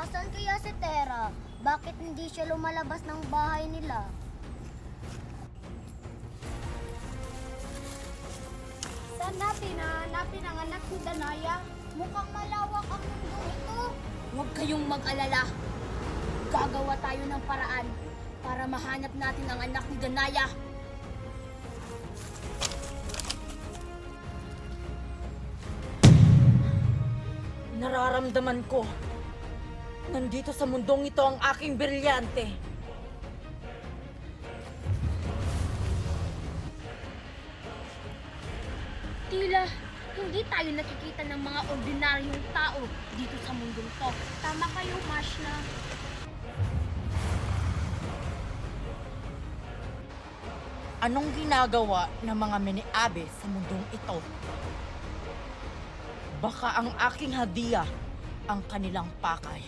Asan kaya si Tera? Bakit hindi siya lumalabas ng bahay nila? Saan natin nahanapin ang anak ni Danaya? Mukhang malawak ang mundo ito. Huwag kayong mag-alala. Gagawa tayo ng paraan para mahanap natin ang anak ni Danaya. Nararamdaman ko, nandito sa mundong ito ang aking brilyante. Tila, hindi tayo nakikita ng mga ordinaryong tao dito sa mundong to. Tama kayo, Mashna. Anong ginagawa ng mga meniabe sa mundong ito? Baka ang aking hadiah ang kanilang pakay.